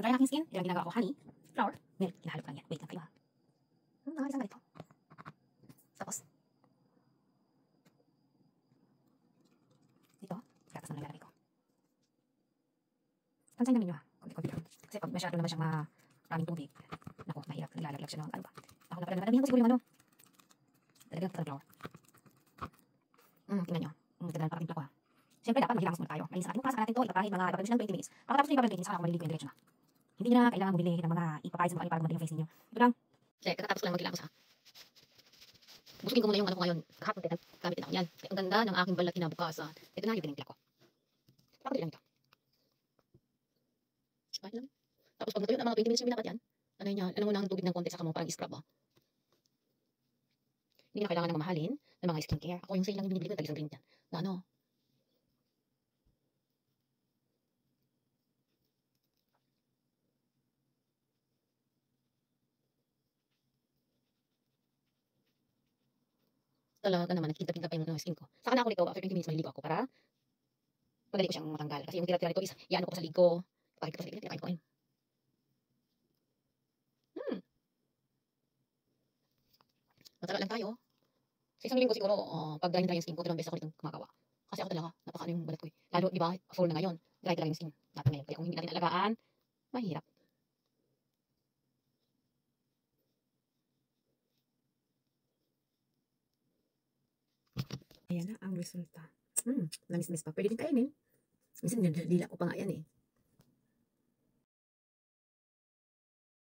Dry ang aking skin. Yan ang ginagawa ko. Honey, flour, milk. Hinahalo ko lang yan. Wait lang kayo ha. Nakakalisang ganito. Tapos, dito, gatas na nilalagay ko. Tansayin namin nyo ha. Konti-konti lang. Kasi pag masyado naman siyang maraming tubig, naku, mahirap. Naglalaglag siya ng ano ba. Ako na pala naman. Damihan ko siguro yung ano. Talagang flour. Tingnan nyo. Ganda pa timpla ko ha. Siyempre dapat maghilamos muna tayo. Malinis ang ating pasa natin ito. Ipapahid mga ipapalis ng 20 minutes. Pagkatapos nyo ipapahid 20 minutes, saka ako maliligo yung diretso na. Hindi nyo na kailangan bumili ng mga ipapahid sa mga para maganda yung face ninyo. Ito lang. Kakatapos ko lang maghilamos ha. Busugin ko muna yung ano ko ngayon. Kahapon din gamit din ako yan. Ang ganda ng aking balat kinabukasan. Ito na yung tinimpla ko. Pakadali lang ito. Kahit lang. Tapos pag natuyo na mga 20 minutes yung binapat yan, ano yun yan, alam mo na ang tubig ng konti saka mo parang i-scrub ba. Hindi na kailangan ng mamahalin ng mga skincare. Ako yung sa'yo lang yung binibili ko, talisang green yan. Na ano. Talaga naman, nagkita-pinta pa yung skin ko. Saka na ako nito, after 20 minutes maliligo ako para madali ko siyang matanggal. Kasi yung tira-tira nito is, iano ko sa ligo. Pakit ko sa ligo, pinakain ko ngayon. Matagal lang tayo. Sa isang linggo siguro, pag dry yung skin ko, 2 beses ako nitong kumagawa. Kasi ako talaga, napakaano yung balat ko eh. Lalo, di ba, full na ngayon. Dry talaga yung skin natin ngayon. Kaya kung hindi natin alagaan, mahirap. Ayan na ang resulta. Namis-miss pa. Pwede din kainin. Minsan, dila ko pa nga yan eh.